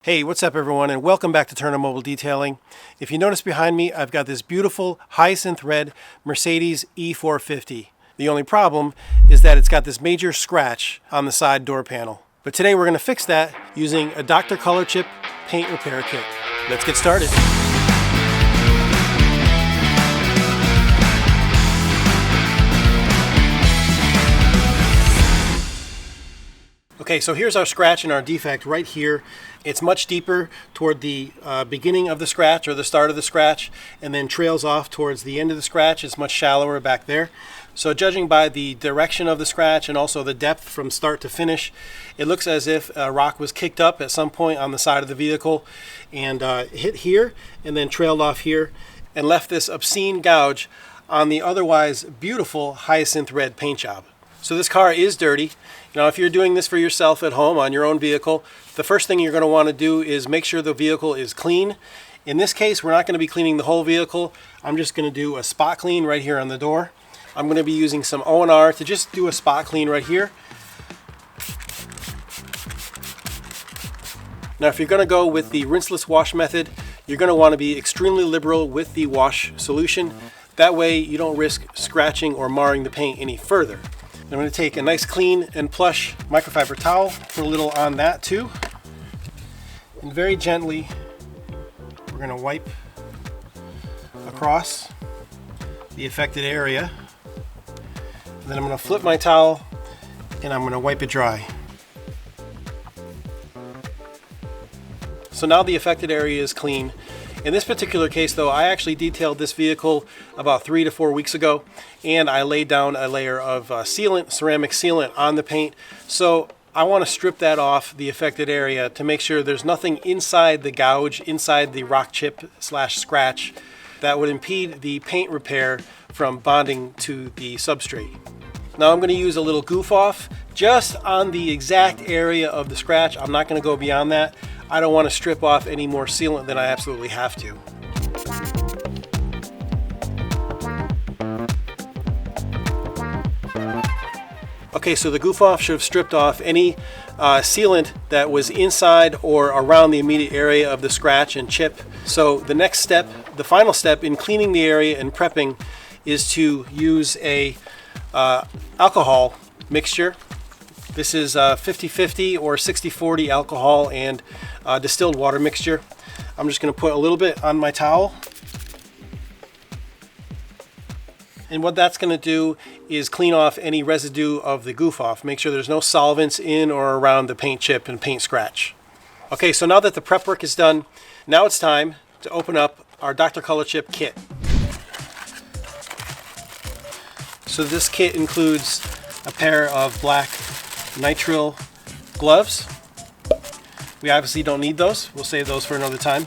Hey, what's up everyone, and welcome back to Turner Mobile Detailing. If you notice behind me, I've got this beautiful hyacinth red Mercedes E450. The only problem is that it's got this major scratch on the side door panel. But today we're going to fix that using a Dr ColorChip paint repair kit. Let's get started. Okay, so here's our scratch and our defect right here. It's much deeper toward the beginning of the scratch or the start of the scratch, and then trails off towards the end of the scratch. It's much shallower back there. So judging by the direction of the scratch and also the depth from start to finish, it looks as if a rock was kicked up at some point on the side of the vehicle and hit here and then trailed off here and left this obscene gouge on the otherwise beautiful hyacinth red paint job. So this car is dirty. Now, if you're doing this for yourself at home on your own vehicle, the first thing you're going to want to do is make sure the vehicle is clean. In this case, we're not going to be cleaning the whole vehicle. I'm just going to do a spot clean right here on the door. I'm going to be using some O&R to just do a spot clean right here. Now, if you're going to go with the rinseless wash method, you're going to want to be extremely liberal with the wash solution. That way you don't risk scratching or marring the paint any further. I'm going to take a nice clean and plush microfiber towel, put a little on that too, and very gently we're going to wipe across the affected area. And then I'm going to flip my towel and I'm going to wipe it dry. So now the affected area is clean. In this particular case though, I actually detailed this vehicle about 3 to 4 weeks ago, and I laid down a layer of sealant, ceramic sealant on the paint. So I want to strip that off the affected area to make sure there's nothing inside the gouge, inside the rock chip slash scratch that would impede the paint repair from bonding to the substrate. Now I'm going to use a little goof off just on the exact area of the scratch. I'm not going to go beyond that. I don't want to strip off any more sealant than I absolutely have to. Okay, so the goof off should have stripped off any sealant that was inside or around the immediate area of the scratch and chip. So the next step, the final step in cleaning the area and prepping, is to use a alcohol mixture. This is 50-50 or 60-40 alcohol and distilled water mixture. I'm just going to put a little bit on my towel. And what that's going to do is clean off any residue of the goof off. Make sure there's no solvents in or around the paint chip and paint scratch. Okay, so now that the prep work is done, now it's time to open up our Dr. ColorChip kit. So this kit includes a pair of black nitrile gloves. We obviously don't need those. We'll save those for another time.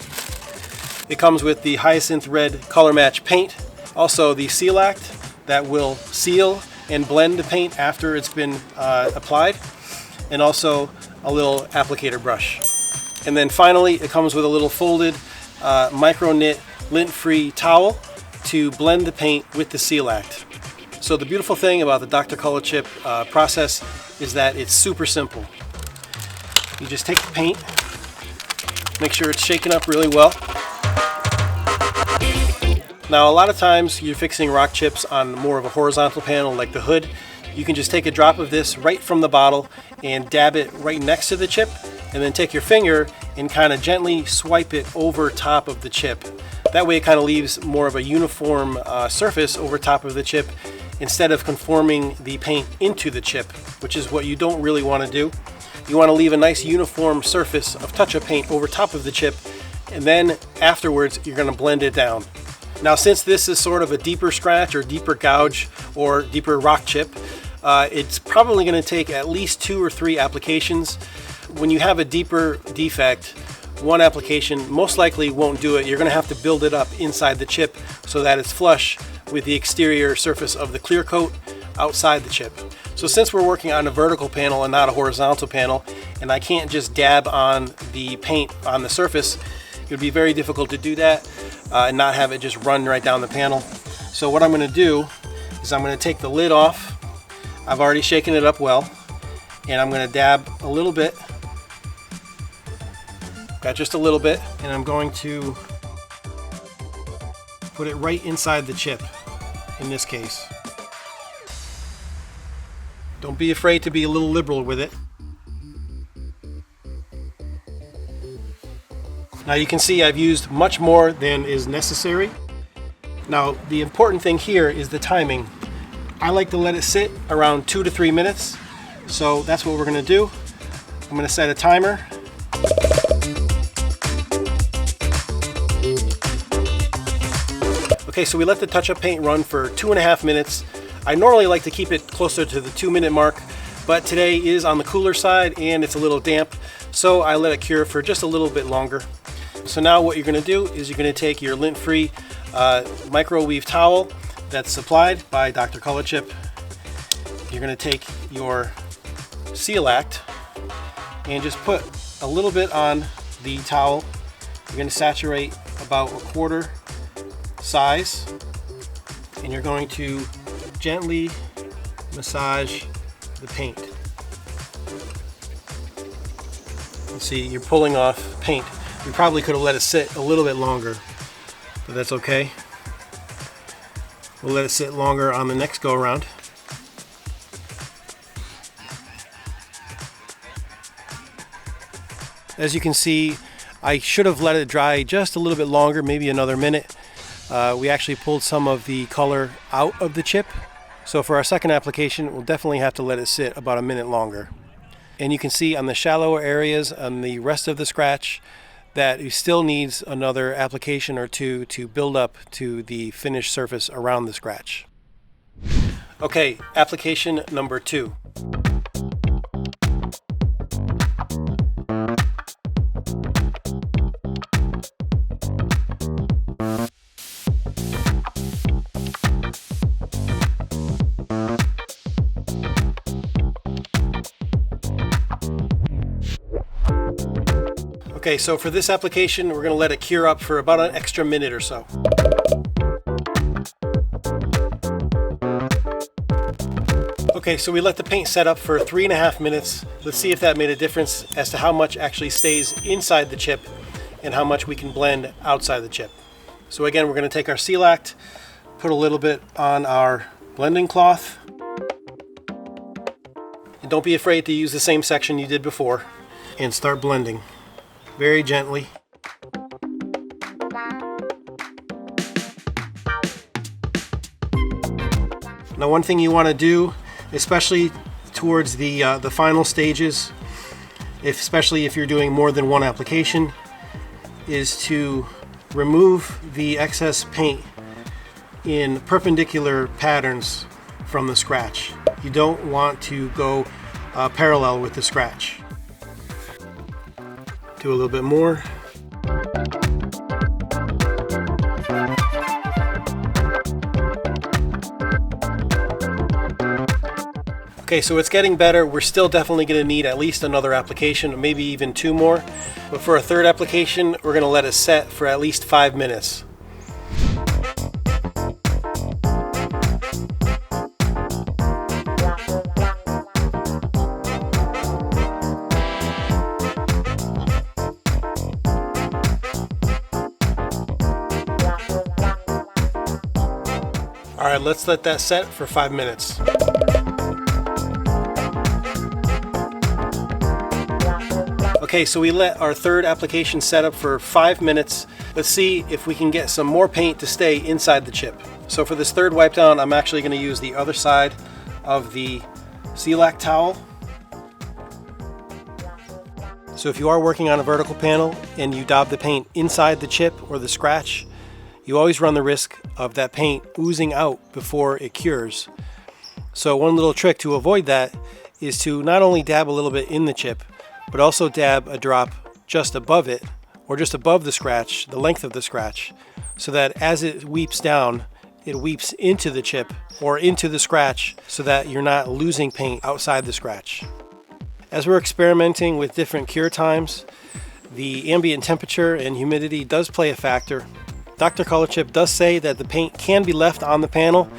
It comes with the hyacinth red color match paint, also the Seal-Act that will seal and blend the paint after it's been applied, and also a little applicator brush. And then finally it comes with a little folded micro knit lint-free towel to blend the paint with the Seal-Act. So the beautiful thing about the Dr. ColorChip process is that it's super simple. You just take the paint, make sure it's shaken up really well. Now a lot of times you're fixing rock chips on more of a horizontal panel like the hood. You can just take a drop of this right from the bottle and dab it right next to the chip, and then take your finger and kind of gently swipe it over top of the chip. That way it kind of leaves more of a uniform surface over top of the chip, instead of conforming the paint into the chip, which is what you don't really want to do. You want to leave a nice uniform surface of touch-up paint over top of the chip, and then afterwards you're going to blend it down. Now, since this is sort of a deeper scratch or deeper gouge or deeper rock chip, it's probably going to take at least 2 or 3 applications. When you have a deeper defect, one application most likely won't do it. You're going to have to build it up inside the chip so that it's flush with the exterior surface of the clear coat outside the chip. So since we're working on a vertical panel and not a horizontal panel, and I can't just dab on the paint on the surface, it would be very difficult to do that and not have it just run right down the panel. So what I'm going to do is I'm going to take the lid off. I've already shaken it up well, and I'm going to dab a little bit Got just a little bit, and I'm going to put it right inside the chip in this case. Don't be afraid to be a little liberal with it. Now you can see I've used much more than is necessary. Now the important thing here is the timing. I like to let it sit around 2 to 3 minutes. So that's what we're going to do. I'm going to set a timer. Okay, so we let the touch-up paint run for 2.5 minutes. I normally like to keep it closer to the 2-minute mark, but today is on the cooler side and it's a little damp, so I let it cure for just a little bit longer. So now what you're going to do is you're going to take your lint-free microweave towel that's supplied by Dr. ColorChip. You're going to take your Seal Act and just put a little bit on the towel. You're going to saturate about a quarter size, and you're going to gently massage the paint. You see, you're pulling off paint. We probably could have let it sit a little bit longer, but that's okay. We'll let it sit longer on the next go around. As you can see, I should have let it dry just a little bit longer, maybe another minute. We actually pulled some of the color out of the chip. So for our second application, we'll definitely have to let it sit about a minute longer. And you can see on the shallower areas on the rest of the scratch that it still needs another application or two to build up to the finished surface around the scratch. Okay, application number 2. Okay, so for this application, we're going to let it cure up for about an extra minute or so. Okay, so we let the paint set up for 3.5 minutes. Let's see if that made a difference as to how much actually stays inside the chip and how much we can blend outside the chip. So again, we're going to take our Seal Act, put a little bit on our blending cloth. And don't be afraid to use the same section you did before and start blending. Very gently. Now one thing you want to do, especially towards the final stages, especially if you're doing more than one application, is to remove the excess paint in perpendicular patterns from the scratch. You don't want to go parallel with the scratch. Do a little bit more. Okay, so it's getting better. We're still definitely going to need at least another application, maybe even 2 more. But for a third application, we're going to let it set for at least 5 minutes. All right, let's let that set for 5 minutes. Okay, so we let our third application set up for 5 minutes. Let's see if we can get some more paint to stay inside the chip. So for this third wipe down, I'm actually going to use the other side of the Seal Act towel. So if you are working on a vertical panel and you daub the paint inside the chip or the scratch, you always run the risk of that paint oozing out before it cures. So one little trick to avoid that is to not only dab a little bit in the chip, but also dab a drop just above it, or just above the scratch, the length of the scratch, so that as it weeps down, it weeps into the chip or into the scratch so that you're not losing paint outside the scratch. As we're experimenting with different cure times, the ambient temperature and humidity does play a factor. Dr. ColorChip does say that the paint can be left on the panel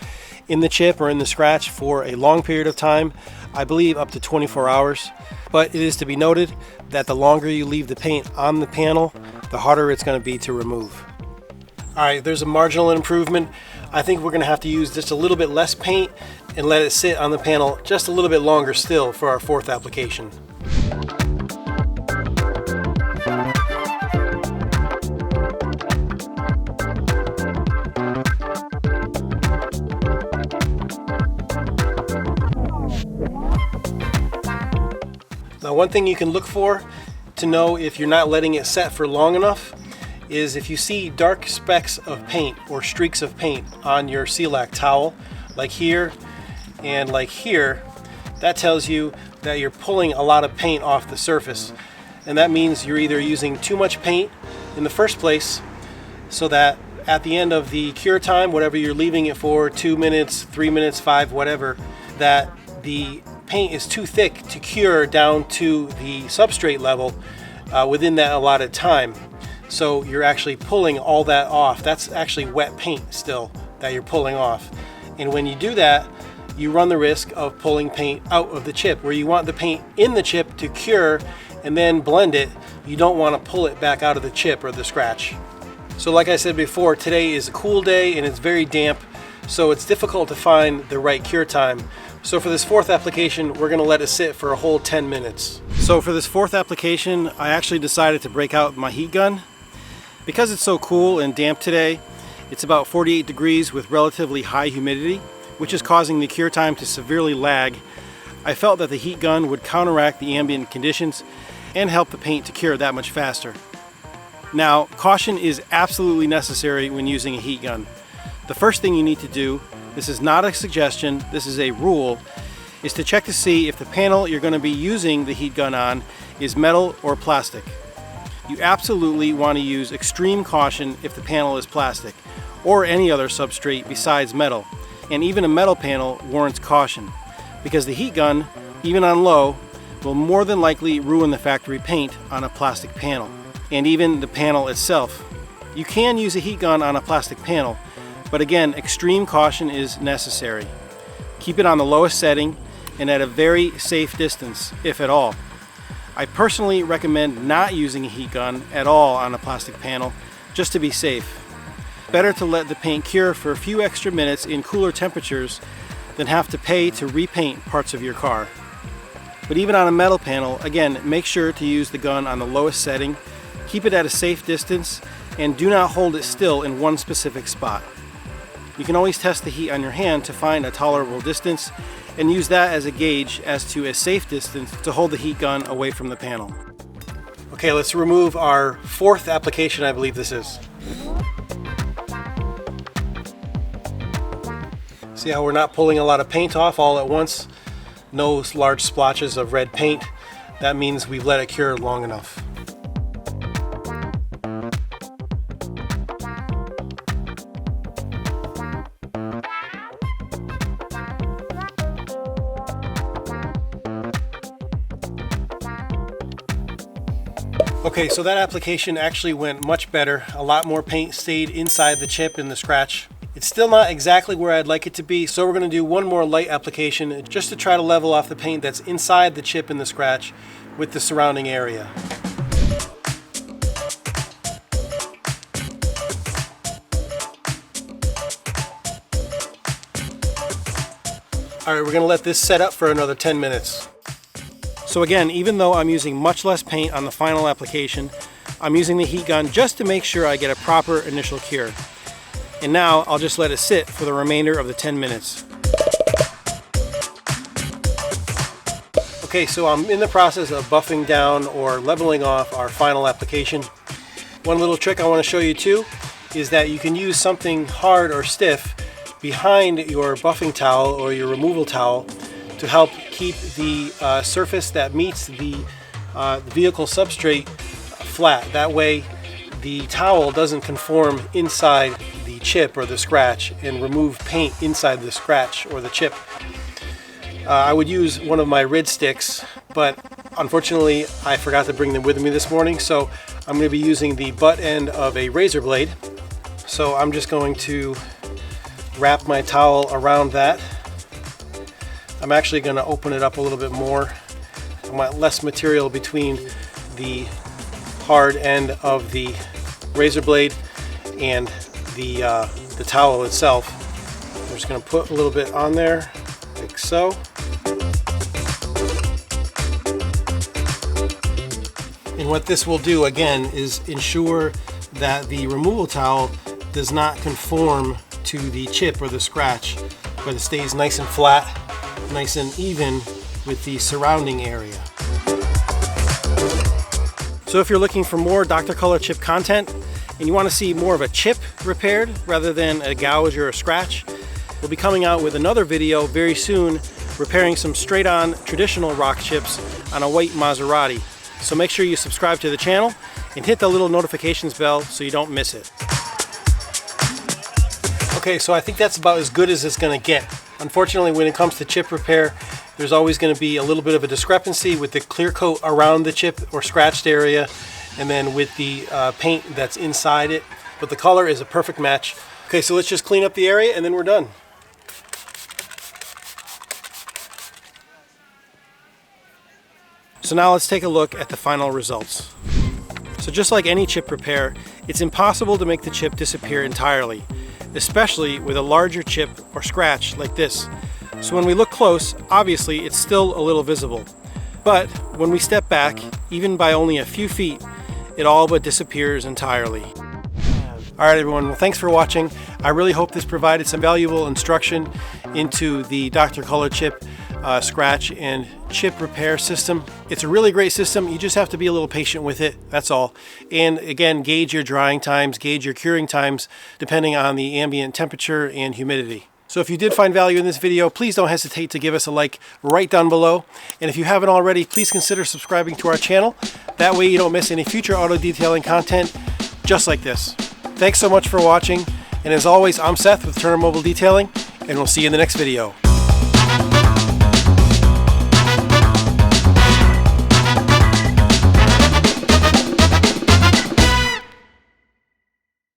in the chip or in the scratch for a long period of time, I believe up to 24 hours. But it is to be noted that the longer you leave the paint on the panel, the harder it's going to be to remove. Alright, there's a marginal improvement. I think we're going to have to use just a little bit less paint and let it sit on the panel just a little bit longer still for our fourth application. Now, one thing you can look for to know if you're not letting it set for long enough is if you see dark specks of paint or streaks of paint on your Seal-Act towel, like here and like here, that tells you that you're pulling a lot of paint off the surface. And that means you're either using too much paint in the first place, so that at the end of the cure time, whatever you're leaving it for, 2 minutes, 3 minutes, 5, whatever, that the paint is too thick to cure down to the substrate level within that allotted time. So you're actually pulling all that off. That's actually wet paint still that you're pulling off. And when you do that, you run the risk of pulling paint out of the chip. Where you want the paint in the chip to cure and then blend it, you don't want to pull it back out of the chip or the scratch. So like I said before, today is a cool day and it's very damp, so it's difficult to find the right cure time. So for this fourth application, we're going to let it sit for a whole 10 minutes. So for this fourth application, I actually decided to break out my heat gun. Because it's so cool and damp today, it's about 48 degrees with relatively high humidity, which is causing the cure time to severely lag. I felt that the heat gun would counteract the ambient conditions and help the paint to cure that much faster. Now, caution is absolutely necessary when using a heat gun. The first thing you need to do, this is not a suggestion, this is a rule, is to check to see if the panel you're going to be using the heat gun on is metal or plastic. You absolutely want to use extreme caution if the panel is plastic or any other substrate besides metal. And even a metal panel warrants caution, because the heat gun, even on low, will more than likely ruin the factory paint on a plastic panel, and even the panel itself. You can use a heat gun on a plastic panel, but again, extreme caution is necessary. Keep it on the lowest setting and at a very safe distance, if at all. I personally recommend not using a heat gun at all on a plastic panel, just to be safe. Better to let the paint cure for a few extra minutes in cooler temperatures than have to pay to repaint parts of your car. But even on a metal panel, again, make sure to use the gun on the lowest setting, keep it at a safe distance, and do not hold it still in one specific spot. You can always test the heat on your hand to find a tolerable distance and use that as a gauge as to a safe distance to hold the heat gun away from the panel. Okay, let's remove our fourth application, I believe this is. See how we're not pulling a lot of paint off all at once? No large splotches of red paint. That means we've let it cure long enough. Okay, so that application actually went much better. A lot more paint stayed inside the chip in the scratch. It's still not exactly where I'd like it to be, so we're going to do one more light application just to try to level off the paint that's inside the chip in the scratch with the surrounding area. Alright, we're going to let this set up for another 10 minutes. So again, even though I'm using much less paint on the final application, I'm using the heat gun just to make sure I get a proper initial cure. And now I'll just let it sit for the remainder of the 10 minutes. Okay, so I'm in the process of buffing down or leveling off our final application. One little trick I want to show you too is that you can use something hard or stiff behind your buffing towel or your removal towel to help keep the surface that meets the vehicle substrate flat. That way the towel doesn't conform inside the chip or the scratch and remove paint inside the scratch or the chip. I would use one of my rid sticks, but unfortunately I forgot to bring them with me this morning, so I'm going to be using the butt end of a razor blade. So I'm just going to wrap my towel around that. I'm actually going to open it up a little bit more. I want less material between the hard end of the razor blade and the towel itself. I'm just going to put a little bit on there, like so. And what this will do again is ensure that the removal towel does not conform to the chip or the scratch, but it stays nice and flat, nice and even with the surrounding area. So if you're looking for more Dr. ColorChip content and you want to see more of a chip repaired rather than a gouge or a scratch, we'll be coming out with another video very soon repairing some straight-on traditional rock chips on a white Maserati. So make sure you subscribe to the channel and hit the little notifications bell so you don't miss it. Okay, so I think that's about as good as it's going to get. Unfortunately, when it comes to chip repair, there's always going to be a little bit of a discrepancy with the clear coat around the chip or scratched area and then with the paint that's inside it. But the color is a perfect match. Okay, so let's just clean up the area and then we're done. So now let's take a look at the final results. So just like any chip repair, it's impossible to make the chip disappear entirely, especially with a larger chip or scratch like this. So when we look close, obviously it's still a little visible. But when we step back, even by only a few feet, it all but disappears entirely. Alright everyone, well thanks for watching. I really hope this provided some valuable instruction into the Dr. ColorChip scratch and chip repair system. It's a really great system. You just have to be a little patient with it, that's all. And again, gauge your drying times, gauge your curing times, depending on the ambient temperature and humidity. So if you did find value in this video, please don't hesitate to give us a like right down below. And if you haven't already, please consider subscribing to our channel. That way you don't miss any future auto detailing content just like this. Thanks so much for watching. And as always, I'm Seth with Turner Mobile Detailing, and we'll see you in the next video.